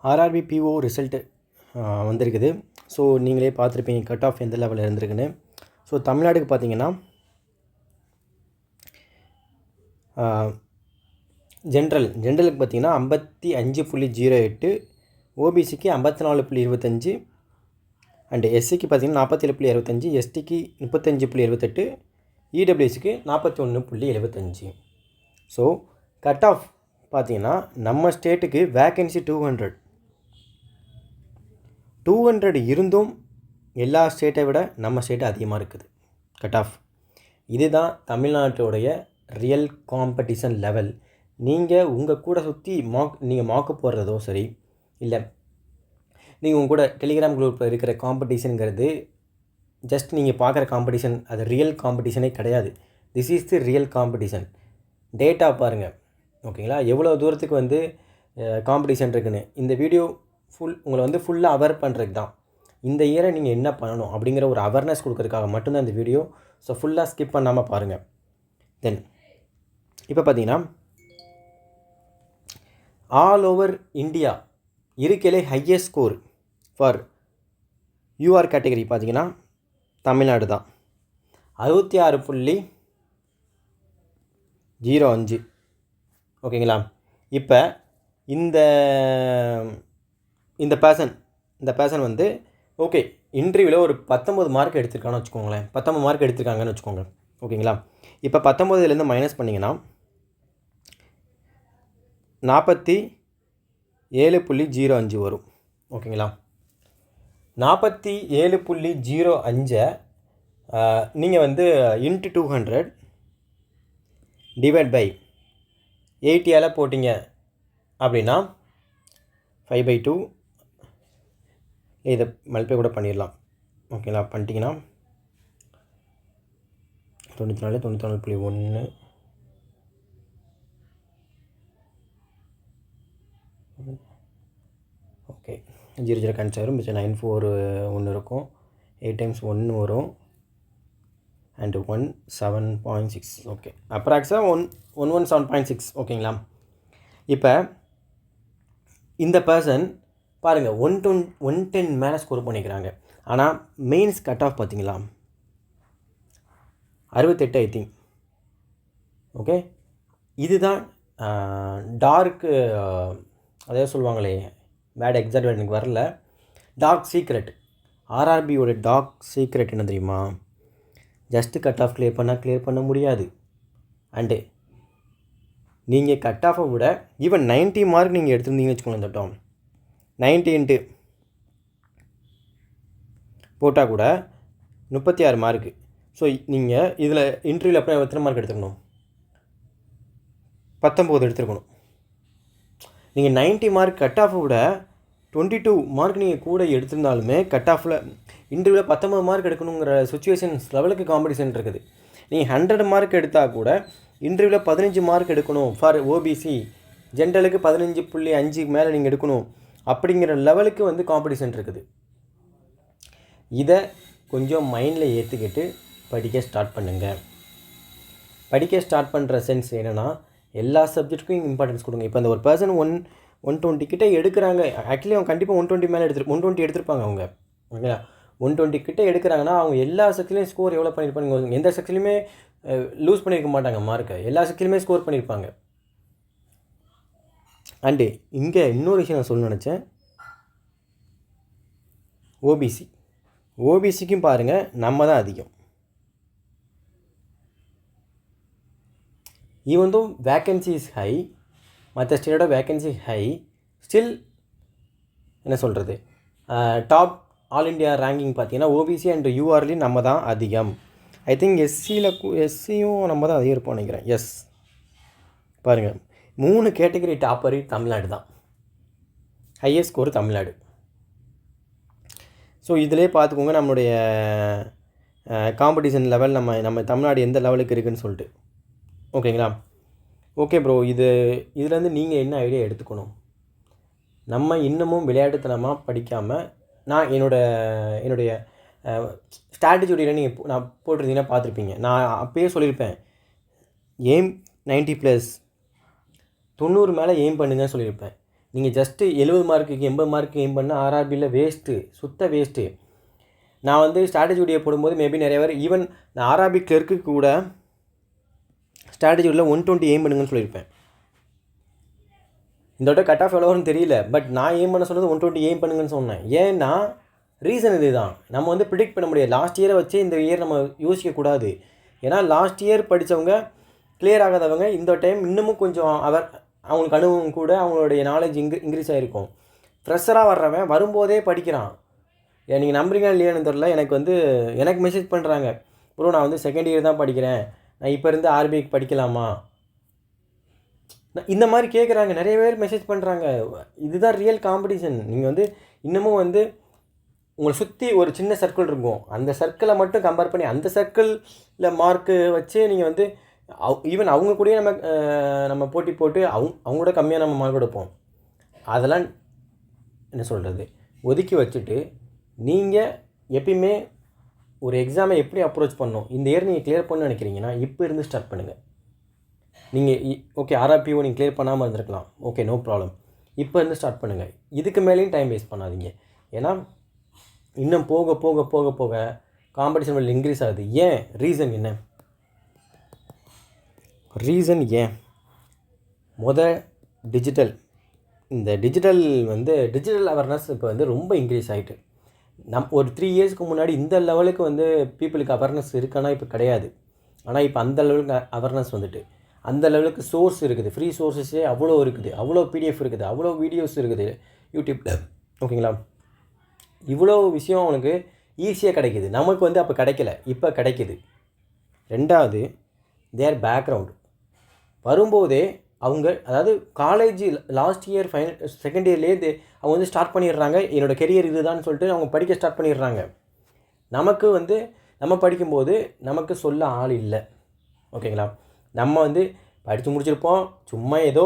RRB PO result வந்திருக்குது. So நீங்களே பார்த்துருப்பீங்க கட் ஆஃப் எந்த லெவலில் இருந்திருக்குன்னு. ஸோ தமிழ்நாடுக்கு பார்த்தீங்கன்னா ஜென்ரலுக்கு பார்த்தீங்கன்னா 55.08, ஓபிசிக்கு 54.25, அண்டு எஸ்சிக்கு பார்த்தீங்கன்னா 47.65, எஸ்டிக்கு 35.78, இடபிள்யூஎஸ்க்கு 41.75. ஸோ கட் ஆஃப் பார்த்தீங்கன்னா நம்ம ஸ்டேட்டுக்கு வேக்கன்சி 200 இருந்தும் எல்லா ஸ்டேட்டை விட நம்ம ஸ்டேட்டு அதிகமாக இருக்குது கட் ஆஃப். இதுதான் தமிழ்நாட்டோடைய ரியல் காம்படிஷன் லெவல். நீங்கள் உங்கள் கூட சுற்றி நீங்கள் மார்க்கு போடுறதோ சரி, இல்லை நீங்கள் உங்கள் கூட டெலிகிராம் குரூப்பில் இருக்கிற காம்படிஷனுங்கிறது ஜஸ்ட் நீங்கள் பார்க்குற காம்படிஷன், அது ரியல் காம்படிஷனே கிடையாது. This is the real competition. Data பாருங்கள், ஓகேங்களா, எவ்வளோ தூரத்துக்கு காம்படிஷன் இருக்குன்னு. இந்த வீடியோ உங்களை ஃபுல்லாக அவேர் பண்ணுறதுக்கு தான். இந்த இயரை நீங்கள் என்ன பண்ணணும் அப்படிங்கிற ஒரு அவேர்னஸ் கொடுக்கறதுக்காக மட்டும்தான் இந்த வீடியோ. ஸோ ஃபுல்லாக ஸ்கிப் பண்ணாமல் பாருங்கள். தென் இப்போ பார்த்தீங்கன்னா ஆல் ஓவர் இந்தியா இருக்கையிலே highest score for you are category பார்த்தீங்கன்னா தமிழ்நாடு தான். 66.05. ஓகேங்களா. இப்போ இந்த பேர்சன் ஓகே இன்டர்வியூவில் ஒரு 19 மார்க் எடுத்திருக்கான்னு வச்சுக்கோங்களேன். 19 மார்க் எடுத்திருக்காங்கன்னு வச்சுக்கோங்க. ஓகேங்களா. இப்போ 19 மைனஸ் பண்ணிங்கன்னா 47.05 வரும். ஓகேங்களா. 47.05 நீங்கள் இன்ட்டு 200 டிவைட் பை 80 போட்டிங்க அப்படின்னா 5/2 இதை மல்டிப்ளை கூட பண்ணிடலாம். ஓகேங்களா. பண்ணிட்டீங்கன்னா 94.1 ஓகே 00 கேன்சல் வரும். மிச்சம் 94 ஒன்று இருக்கும். 8 டைம்ஸ் 1 வரும். அண்டு 17.6. ஓகே அப்ராக்ஸாக 117.6. ஓகேங்களா. இப்போ இந்த பர்சன் பாருங்கள் 110 மேலே ஸ்கோர் பண்ணிக்கிறாங்க. ஆனால் மெயின்ஸ் கட் ஆஃப் பார்த்தீங்களா 68 ஐ திங்க். ஓகே இதுதான் டார்க்கு, அதே சொல்லுவாங்களே, பேட் எக்ஸாக்ட் எனக்கு வரல, டார்க் சீக்ரெட். ஆர்ஆர்பியோட டார்க் சீக்ரெட் என்ன தெரியுமா? ஜஸ்ட்டு கட் ஆஃப் கிளியர் பண்ண முடியாது. அண்டு நீங்கள் கட் ஆஃபை விட ஈவன் 90 மார்க் நீங்கள் எடுத்துருந்தீங்கன்னு வச்சுக்கோங்க. இந்த டாம் 90 போட்டால் கூட 36 மார்க்கு. ஸோ நீங்கள் இதில் இன்டர்வியூவில் அப்புறம் எத்தனை மார்க் எடுத்துக்கணும்? 19 எடுத்துருக்கணும். நீங்கள் 90 மார்க் கட் ஆஃபை விட 22 மார்க் நீங்கள் கூட எடுத்திருந்தாலுமே கட் ஆஃபில் இன்டர்வியூவில் 19 மார்க் எடுக்கணுங்கிற சுச்சுவேஷன்ஸ் லெவலுக்கு காம்படிஷன் இருக்குது. நீங்கள் 100 மார்க் எடுத்தால் கூட இன்டர்வியூவில் 15 மார்க் எடுக்கணும். ஃபார் ஓபிசி ஜென்ரலுக்கு 15.5 மேலே நீங்கள் எடுக்கணும். அப்படிங்கிற லெவலுக்கு காம்படிஷன் இருக்குது. இதை கொஞ்சம் மைண்டில் ஏற்றுக்கிட்டு படிக்க ஸ்டார்ட் பண்ணுங்கள். படிக்க ஸ்டார்ட் பண்ணுற சென்ஸ் என்னென்னா, எல்லா சப்ஜெக்ட்டுக்கும் இம்பார்ட்டன்ஸ் கொடுங்க. இப்போ அந்த ஒரு பர்சன் 120 கிட்டே எடுக்கிறாங்க. ஆக்சுவலி அவங்க கண்டிப்பாக 120 மேலே 120 எடுத்திருப்பாங்க அவங்க. ஓகேங்களா. 120 கிட்டே எடுக்கிறாங்கன்னா அவங்க எல்லா செக்ஷன்லையும் ஸ்கோர் எவ்வளோ பண்ணியிருப்பாங்க? எந்த செக்ஷன்லையுமே லூஸ் பண்ணியிருக்க மாட்டாங்க மார்க்கை. எல்லா செக்ஷன்லையுமே ஸ்கோர் பண்ணியிருப்பாங்க. அண்டு இங்கே இன்னொரு விஷயம் நான் சொல்ல நினச்சேன். ஓபிசிக்கும் பாருங்கள் நம்ம தான் அதிகம். Even though vacancy is high, மற்ற ஸ்டேட்டோட வேக்கன்சி ஹை, ஸ்டில் என்ன சொல்கிறது, ஆல் இண்டியா ரேங்கிங் பார்த்தீங்கன்னா ஓபிசி அண்ட் யூஆர்லேயும் நம்ம தான் அதிகம். ஐ திங்க் எஸ்சியும் நம்ம தான் அதிகம் இருப்போம் நினைக்கிறேன். எஸ் பாருங்கள் 3 கேட்டகரி டாப்பர் தமிழ்நாடு தான். Highest score Tamil Nadu. ஸோ இதிலே பார்த்துக்கோங்க நம்மளுடைய காம்படிஷன் லெவல் நம்ம தமிழ்நாடு எந்த லெவலுக்கு இருக்குதுன்னு சொல்லிட்டு. ஓகேங்களா. ஓகே ப்ரோ, இதுலேருந்து நீங்கள் என்ன ஐடியா எடுத்துக்கணும்? நம்ம இன்னமும் விளையாட்டுத்தனமாக படிக்காமல், நான் என்னுடைய ஸ்ட்ராட்டஜியோட நான் போட்டிருந்தீங்கன்னா பார்த்துருப்பீங்க. நான் அப்போயே சொல்லியிருப்பேன், எய்ம் 90+, 90 மேலே எய்ம் பண்ணுங்கன்னு சொல்லியிருப்பேன். நீங்கள் ஜஸ்ட்டு 70 மார்க்குக்கு 80 மார்க்கு எய்ம் பண்ணால் ஆர்ஆர்பியில் வேஸ்ட்டு, சுத்த வேஸ்ட்டு. நான் வந்து ஸ்ட்ராட்டஜி வீடியோ போடும்போது மேபி நிறைய பேர் ஈவன் நான் ஆர்ஆர்பி கிளர்க்கு கூட ஸ்ட்ராட்டஜி வீடியோவில் 120 எய்ம் பண்ணுங்கன்னு சொல்லியிருப்பேன். இந்த விட கட் ஆஃப் எவ்வளோ வரும்னு தெரியல, பட் நான் எய்ம் பண்ண சொன்னது 120 எய்ம் பண்ணுங்கன்னு சொன்னேன். ஏன்னா ரீசன் இது தான், நம்ம வந்து ப்ரிடிக்ட் பண்ண முடியாது. லாஸ்ட் இயரை வச்சு இந்த இயர் நம்ம யோசிக்கக்கூடாது. ஏன்னா லாஸ்ட் இயர் படித்தவங்க கிளியர் ஆகாதவங்க இந்த டைம் இன்னமும் கொஞ்சம் அவங்களுக்கு அனுபவம் கூட அவங்களுடைய நாலேஜ் இன்க்ரீஸ் ஆகிருக்கும். ஃப்ரெஷராக வர்றவன் வரும்போதே படிக்கிறான். நீங்கள் நம்புறீங்களா இல்லையான்னு தெரில, எனக்கு மெசேஜ் பண்ணுறாங்க, ப்ரோ நான் வந்து செகண்ட் இயர் தான் படிக்கிறேன், நான் இப்போ இருந்து ஆர்பிஐக்கு படிக்கலாமா, இந்த மாதிரி கேட்குறாங்க. நிறைய பேர் மெசேஜ் பண்ணுறாங்க. இதுதான் ரியல் காம்படிஷன். நீங்கள் வந்து இன்னமும் வந்து உங்களை சுற்றி ஒரு சின்ன சர்க்கிள் இருக்கும், அந்த சர்க்கிளை மட்டும் கம்பேர் பண்ணி அந்த சர்க்கிளில் மார்க்கு வச்சு நீங்கள் வந்து ஈவன் அவங்க கூடயே நம்ம போட்டி போட்டு அவங்களோட கம்மியாக நம்ம மார்க் எடுப்போம். அதெல்லாம் என்ன சொல்கிறது ஒதுக்கி வச்சுட்டு நீங்கள் எப்பயுமே ஒரு எக்ஸாமை எப்படி அப்ரோச் பண்ணணும், இந்த இயர் நீங்கள் கிளியர் பண்ணணும்னு நினைக்கிறீங்கன்னா இப்போ இருந்து ஸ்டார்ட் பண்ணுங்கள். நீங்கள் ஓகே ஆர்ஆர்பிஓ நீங்கள் கிளியர் பண்ணாமல் இருந்திருக்கலாம், ஓகே நோ ப்ராப்ளம், இப்போ இருந்து ஸ்டார்ட் பண்ணுங்கள். இதுக்கு மேலேயும் டைம் வேஸ்ட் பண்ணாதீங்க. ஏன்னா இன்னும் போக போக போக போக காம்படிஷன் லெவல் இன்க்ரீஸ் ஆகுது. ஏன் ரீசன் என்ன? ரீசன் ஏன் டிஜிட்டல், இந்த டிஜிட்டல் அவேர்னஸ் இப்போ வந்து ரொம்ப இன்க்ரீஸ் ஆகிட்டு. ஒரு 3 இயர்ஸ்க்கு முன்னாடி இந்த லெவலுக்கு வந்து பீப்புளுக்கு அவேர்னஸ் இருக்கானா இப்போ கிடையாது. ஆனால் இப்போ அந்த லெவலுக்கு அவேர்னஸ் வந்துட்டு, அந்த லெவலுக்கு சோர்ஸ் இருக்குது, ஃப்ரீ சோர்ஸஸே அவ்வளோ இருக்குது, அவ்வளோ பிடிஎஃப் இருக்குது, அவ்வளோ வீடியோஸ் இருக்குது யூடியூப்பில். ஓகேங்களா? இவ்வளோ விஷயம் அவனுக்கு ஈஸியாக கிடைக்கிது. நமக்கு வந்து அப்போ கிடைக்கல, இப்போ கிடைக்கிது. ரெண்டாவது தேர் பேக்ரவுண்ட் வரும்போதே அவங்க, அதாவது காலேஜ் லாஸ்ட் இயர் செகண்ட் இயர்லேயே அவங்க வந்து ஸ்டார்ட் பண்ணிடுறாங்க, என்னோடய கெரியர் இதுதான் சொல்லிட்டு அவங்க படிக்க ஸ்டார்ட் பண்ணிடுறாங்க. நமக்கு வந்து நம்ம படிக்கும்போது நமக்கு சொல்ல ஆள் இல்லை. ஓகேங்களா? நம்ம வந்து படித்து முடிச்சிருப்போம், சும்மா ஏதோ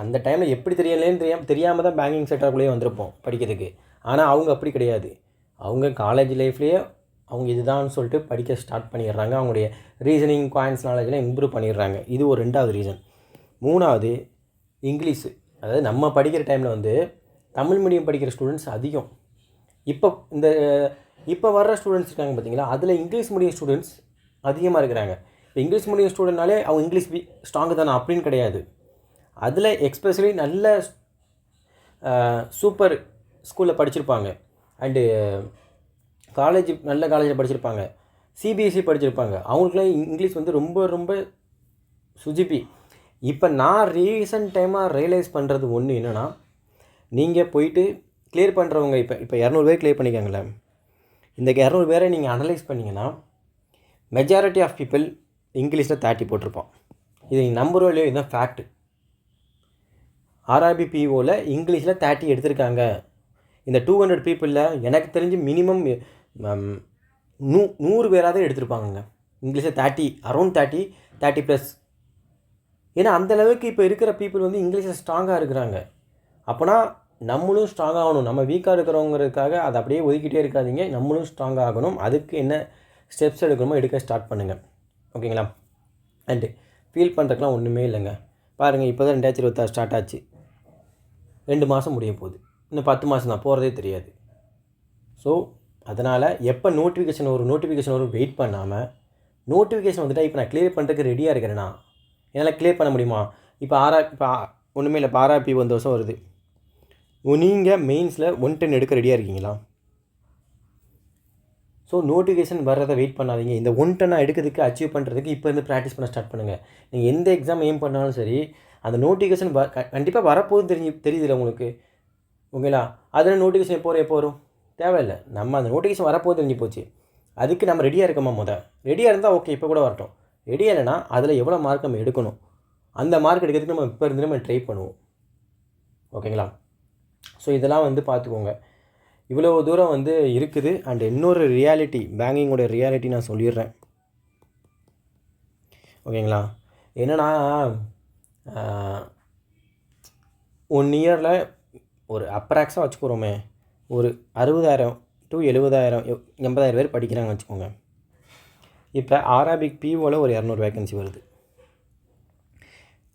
அந்த டைமில் எப்படி தெரியலேன்னு தெரியாமல் தான் பேங்கிங் செக்டருக்குள்ளேயே வந்திருப்போம் படிக்கிறதுக்கு. ஆனால் அவங்க அப்படி கிடையாது. அவங்க காலேஜ் லைஃப்லேயே அவங்க இதுதான் சொல்லிட்டு படிக்க ஸ்டார்ட் பண்ணிடுறாங்க. அவங்களுடைய ரீசனிங் காயின்ஸ் நாலேஜெலாம் இம்ப்ரூவ் பண்ணிடுறாங்க. இது ஒரு 2வது ரீசன். 3வது இங்கிலீஷு. அதாவது நம்ம படிக்கிற டைமில் வந்து தமிழ் மீடியம் படிக்கிற ஸ்டூடெண்ட்ஸ் அதிகம். இப்போ வர்ற ஸ்டூடெண்ட்ஸ் இருக்காங்க பார்த்தீங்களா, அதில் இங்கிலீஷ் மீடியம் ஸ்டூடெண்ட்ஸ் அதிகமாக இருக்கிறாங்க. இப்போ இங்கிலீஷ் மீடியம் ஸ்டூடெண்ட்னாலே அவங்க இங்கிலீஷ் ஸ்ட்ராங்கு தானே அப்படின்னு கிடையாது. அதில் எக்ஸ்பெஷலி நல்ல சூப்பர் ஸ்கூலில் படிச்சிருப்பாங்க, அண்டு நல்ல காலேஜில் படிச்சிருப்பாங்க, சிபிஎஸ்சி படிச்சிருப்பாங்க. அவங்களுக்குலாம் இங்கிலீஷ் வந்து ரொம்ப ரொம்ப சுஜிபி. இப்போ நான் ரீசன்ட் டைமாக ரியலைஸ் பண்ணுறது ஒன்று என்னென்னா, நீங்கள் போயிட்டு கிளியர் பண்ணுறவங்க இப்போ 200 பேர் கிளியர் பண்ணிக்காங்களே, இந்த 200 பேரை நீங்கள் அனலைஸ் பண்ணிங்கன்னா மெஜாரிட்டி ஆஃப் பீப்புள் இங்கிலீஷில் 30 போட்டிருப்போம். இது நீங்கள் நம்புறோ இல்லையோ, இதுதான் ஃபேக்ட்டு. ஆர்ஆர்பி பிஓவில் இங்கிலீஷில் 30 எடுத்திருக்காங்க. இந்த 200 பீப்புளில் எனக்கு தெரிஞ்சு மினிமம் 100 பேராக எடுத்திருப்பாங்கங்க இங்கிலீஷில் 30, அரௌண்ட் 30+. ஏன்னா அந்தளவுக்கு இப்போ இருக்கிற பீப்புள் வந்து இங்கிலீஷில் ஸ்ட்ராங்காக இருக்கிறாங்க. அப்போனா நம்மளும் ஸ்ட்ராங்காக ஆகணும். நம்ம வீக்காக இருக்கிறவங்கிறதுக்காக அதை அப்படியே ஒதுக்கிட்டே இருக்காதிங்க, நம்மளும் ஸ்ட்ராங்காக ஆகணும். அதுக்கு என்ன ஸ்டெப்ஸ் எடுக்கணுமோ எடுக்க ஸ்டார்ட் பண்ணுங்கள். ஓகேங்களா? அண்டு ஃபீல் பண்ணுறதுக்குலாம் ஒன்றுமே இல்லைங்க. பாருங்கள், இப்போ தான் 2026 ஸ்டார்ட் ஆச்சு, 2 மாதம் முடிய போகுது, இன்னும் 10 மாதம் தான், போகிறதே தெரியாது. ஸோ அதனால் எப்போ நோட்டிஃபிகேஷன் வரும் வெயிட் பண்ணாமல், நோட்டிஃபிகேஷன் வந்துட்டால் இப்போ நான் கிளியர் பண்ணுறதுக்கு ரெடியாக இருக்கிறேன்னா என்னால் கிளியர் பண்ண முடியுமா? இப்போ ஒன்றுமே இல்லை, இப்போ ஆர்ஆர்பி 1 வருஷம் வருது, நீங்கள் மெயின்ஸில் 110 எடுக்க ரெடியாக இருக்கீங்களா? ஸோ நோட்டிஃபிகேஷன் வர்றதை வெயிட் பண்ணாதீங்க. இந்த 110 எடுக்கிறதுக்கு அச்சீவ் பண்ணுறதுக்கு இப்போ இருந்து ப்ராக்டிஸ் பண்ண ஸ்டார்ட் பண்ணுங்கள். நீங்கள் எந்த எக்ஸாம் எய்ம் பண்ணாலும் சரி, அந்த நோட்டிஃபிகேஷன் கண்டிப்பாக வரப்போகுது தெரியுதுல்ல உங்களுக்கு. ஓகேங்களா? அதில் நோட்டிஃபிகேஷன் எப்போ வரும் தேவையில்லை. நம்ம அந்த நோட்டிஃபிகேஷன் வரப்போகுது தெரிஞ்சு போச்சு. அதுக்கு நம்ம ரெடியாக இருக்கோமா? ரெடியாக இருந்தால் ஓகே, இப்போ கூட வரட்டும். ரெடியாக இல்லைனா அதில் எவ்வளோ மார்க் நம்ம எடுக்கணும், அந்த மார்க் எடுக்கிறதுக்கு நம்ம இப்போ இருந்து நம்ம ட்ரை பண்ணுவோம். ஓகேங்களா? ஸோ இதெல்லாம் வந்து பார்த்துக்கோங்க. இவ்வளோ தூரம் வந்து இருக்குது. அண்ட் இன்னொரு ரியாலிட்டி, பேங்கிங்கோட ரியாலிட்டி நான் சொல்லிடுறேன். ஓகேங்களா? என்னென்னா 1 இயரில் ஒரு அப்ராக்ஸாக வச்சுக்கிறோமே, ஒரு 60,000 to 70,000 80,000 பேர் படிக்கிறாங்கன்னு வச்சுக்கோங்க. இப்போ ஆர்ஆர்பிக் பிஓவில் ஒரு 200 வேக்கன்சி வருது,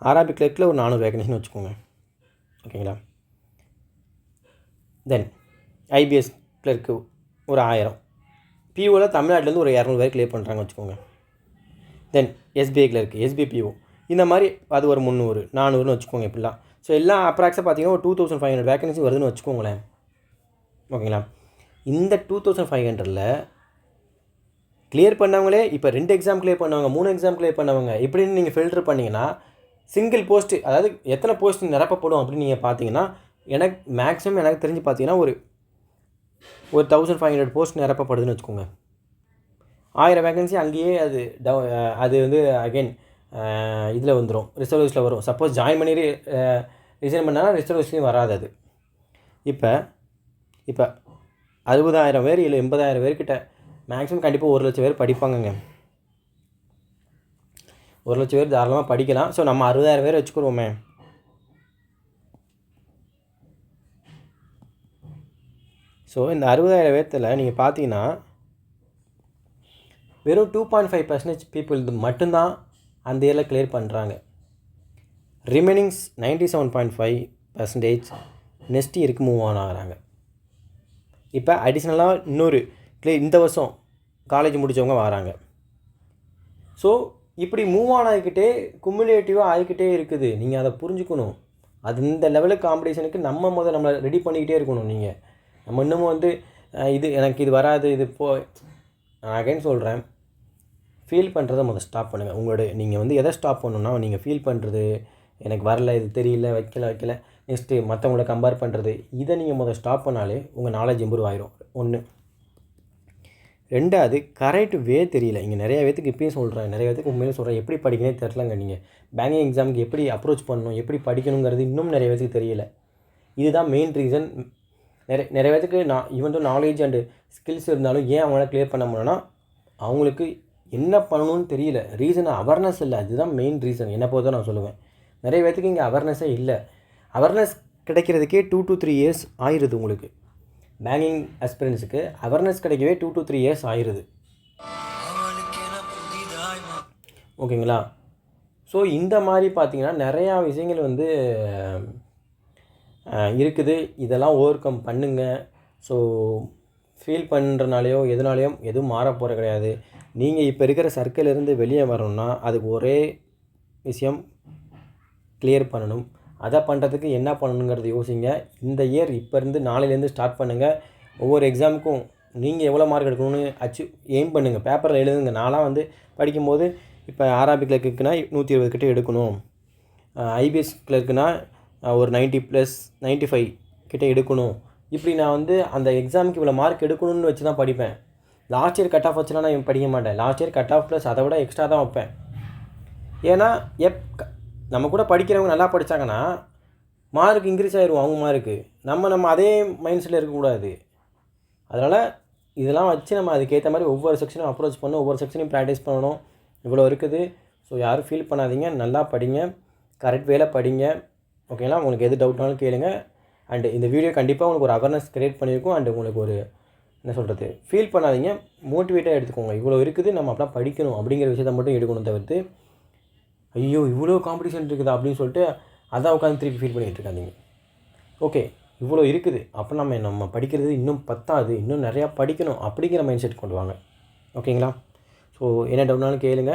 ஆர்ஆர்பி கிளர்க்கில் ஒரு 400 வேக்கன்சின்னு வச்சுக்கோங்க. ஓகேங்களா? தென் ஐபிஎஸ் கிளர்க்கு ஒரு 1000, பிஓவில் தமிழ்நாட்டிலேருந்து ஒரு 200 பேர் கிளியர் பண்ணுறாங்க வச்சுக்கோங்க. தென் எஸ்பிஐ கிளர்க்கு, எஸ்பிஐ பிஓ இந்த மாதிரி அது ஒரு 300, 400ன்னு வச்சுக்கோங்க இப்படிலாம். ஸோ எல்லாம் அப்ராக்ஸாக பார்த்தீங்கன்னா ஒரு 2500 வேகன்சி வருதுன்னு வச்சுக்கோங்களேன். ஓகேங்களா? இந்த 2500ல் கிளியர் பண்ணவங்களே இப்போ 2 எக்ஸாம் கிளியர் பண்ணவங்க, 3 எக்ஸாம் கிளியர் பண்ணவங்க இப்படின்னு நீங்கள் ஃபில்டர் பண்ணிங்கன்னா சிங்கிள் போஸ்ட்டு, அதாவது எத்தனை போஸ்ட் நிரப்பப்படும் அப்படின்னு நீங்கள் பார்த்தீங்கன்னா மேக்ஸிமம் எனக்கு தெரிஞ்சு பார்த்தீங்கன்னா ஒரு 1500 போஸ்ட் நிரப்பப்படுதுன்னு வச்சுக்கோங்க. 1000 வேகன்சி அங்கேயே அது வந்து அகைன் இதில் வந்துடும், ரிசர்வ்ஸில் வரும். சப்போஸ் ஜாயின் பண்ணி ரிசைன் பண்ணால் ரிசர்வ்ஸ்லேயும் வராது அது. இப்போ 60,000 பேர் இல்லை 80,000 பேர்கிட்ட மேக்ஸிமம் கண்டிப்பாக 1,00,000 பேர் படிப்பாங்கங்க. 1,00,000 பேர் தாராளமாக படிக்கலாம். ஸோ நம்ம 60,000 பேர் வச்சுக்கிறோமே. ஸோ இந்த 60,000 பேர்த்தில் நீங்கள் பார்த்தீங்கன்னா வெறும் 2.5% பீப்புள் மட்டும்தான் அந்த இயரில் கிளியர் பண்ணுறாங்க. ரிமைனிங்ஸ் 97.5% நெக்ஸ்ட் இயருக்கு மூவ் ஆன் ஆகிறாங்க. இப்போ அடிஷ்னலாக இன்னொரு இந்த வருஷம் காலேஜ் முடித்தவங்க வராங்க. ஸோ இப்படி மூவ் ஆன் ஆகிக்கிட்டே குமுலேட்டிவாக ஆகிக்கிட்டே இருக்குது. நீங்கள் அதை புரிஞ்சுக்கணும். அது இந்த லெவலுக்கு காம்படிஷனுக்கு நம்மளை ரெடி பண்ணிக்கிட்டே இருக்கணும். நம்ம இன்னமும் வந்து எனக்கு இது வராது, இது நான் அகைன் சொல்கிறேன், ஃபீல் பண்ணுறதை ஸ்டாப் பண்ணுங்கள். நீங்கள் வந்து எதை ஸ்டாப் பண்ணணுன்னா, நீங்கள் ஃபீல் பண்ணுறது எனக்கு வரல, இது தெரியல, வைக்கல நெக்ஸ்ட்டு மற்றவங்கள கம்பேர் பண்ணுறது, இதை நீங்கள் ஸ்டாப் பண்ணாலே உங்கள் நாலேஜ் இம்ப்ரூவ் ஆயிரும். 1. 2வது கரெக்ட் வே தெரியல. இங்கே நிறைய பேத்துக்கு இப்பயும் சொல்கிறேன், நிறைய பேத்துக்கு உண்மையிலே சொல்கிறேன், எப்படி படிக்கனே தெரிலங்க. நீங்கள் பேங்கிங் எக்ஸாமுக்கு எப்படி அப்ரோச் பண்ணணும், எப்படி படிக்கணுங்கிறது இன்னும் நிறைய பேத்துக்கு தெரியல. இதுதான் மெயின் ரீசன். நிறைய பேத்துக்கு ஈவன் நாலேஜ் அண்டு ஸ்கில்ஸ் இருந்தாலும் ஏன் அவங்களால கிளியர் பண்ண முடியலன்னா அவங்களுக்கு என்ன பண்ணணும்னு தெரியல. ரீசன் அவேர்னஸ் இல்லை. அதுதான் மெயின் ரீசன். என்னை பொறுத்த நான் சொல்லுவேன். நிறைய பேத்துக்கு இங்கே அவேர்னஸே இல்லை. அவேர்னஸ் கிடைக்கிறதுக்கே 2 to 3 years ஆயிடுது. உங்களுக்கு பேங்கிங் அஸ்பிரன்ஸுக்கு அவேர்னஸ் கிடைக்கவே 2 to 3 years ஆயிடுது. ஓகேங்களா? ஸோ இந்த மாதிரி பார்த்தீங்கன்னா நிறையா விஷயங்கள் வந்து இருக்குது. இதெல்லாம் ஓவர் கம் பண்ணுங்க. ஸோ ஃபீல் பண்ணுறனாலையோ எதுனாலையும் எதுவும் மாற போகிற கிடையாது. நீங்கள் இப்போ இருக்கிற சர்க்கிளிருந்து வெளியே வரணும்னா அதுக்கு ஒரே விஷயம், கிளியர் பண்ணணும். அதை பண்ணுறதுக்கு என்ன பண்ணணுங்கிறது யோசிங்க. இந்த இயர் இப்போருந்து நாளையிலேருந்து ஸ்டார்ட் பண்ணுங்கள். ஒவ்வொரு எக்ஸாமுக்கும் நீங்கள் எவ்வளோ மார்க் எடுக்கணும்னு எய்ம் பண்ணுங்கள். பேப்பரில் எழுதுங்க. நான்லாம் வந்து படிக்கும்போது இப்போ ஆர்ஆர்பி கிளர்க்குனா 120 கிட்டே எடுக்கணும், ஐபிஎஸ் கிளர்க்குனா ஒரு 90+, 95 கிட்டே எடுக்கணும். இப்படி நான் வந்து அந்த எக்ஸாமுக்கு இவ்வளோ மார்க் எடுக்கணும்னு வச்சு தான் படிப்பேன். லாஸ்ட் இயர் கட் ஆஃப் வச்சுலாம் நான் படிக்க மாட்டேன். Last year cut off plus அதை விட எக்ஸ்ட்ரா தான் வைப்பேன். ஏன்னா நம்ம கூட படிக்கிறவங்க நல்லா படித்தாங்கன்னா மார்க் இன்க்ரீஸ் ஆகிடும் அவங்க மார்க்கு. நம்ம அதே மைண்ட் செட்டில் இருக்கக்கூடாது. அதனால் இதெல்லாம் வச்சு நம்ம அதுக்கேற்ற மாதிரி ஒவ்வொரு செக்ஷனும் அப்ரோச் பண்ணணும், ஒவ்வொரு செக்ஷனையும் ப்ராக்டிஸ் பண்ணணும். இவ்வளோ இருக்குது. ஸோ யாரும் ஃபீல் பண்ணாதீங்க. நல்லா படிங்க, கரெக்ட் வேலை படிங்க. ஓகேங்களா? உங்களுக்கு எது டவுட்னாலும் கேளுங்க. அண்டு இந்த வீடியோ கண்டிப்பாக உங்களுக்கு ஒரு அவேர்னஸ் க்ரியேட் பண்ணியிருக்கும். அண்டு உங்களுக்கு ஒரு என்ன சொல்கிறது, ஃபீல் பண்ணாதீங்க, மோட்டிவேட்டாக எடுத்துக்கோங்க. இவ்வளோ இருக்குது, நம்ம அப்படிலாம் படிக்கணும் அப்படிங்கிற விஷயத்த மட்டும் எடுக்கணும். தவிர்த்து ஐயோ இவ்வளோ காம்படிஷன் இருக்குதா அப்படின்னு சொல்லிட்டு அதான் உட்காந்து திருப்பி ஃபீல் பண்ணிகிட்டு இருக்காதீங்க. ஓகே, இவ்வளோ இருக்குது, அப்போ நம்ம படிக்கிறது இன்னும் பத்தாது, இன்னும் நிறையா படிக்கணும் அப்படிங்கிற மைண்ட் செட் கொண்டு வாங்க. ஓகேங்களா? ஸோ என்ன டவுட்னாலும் கேளுங்க.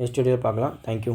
நெக்ஸ்ட் வீடியோவில் பார்க்கலாம். தேங்க்யூ.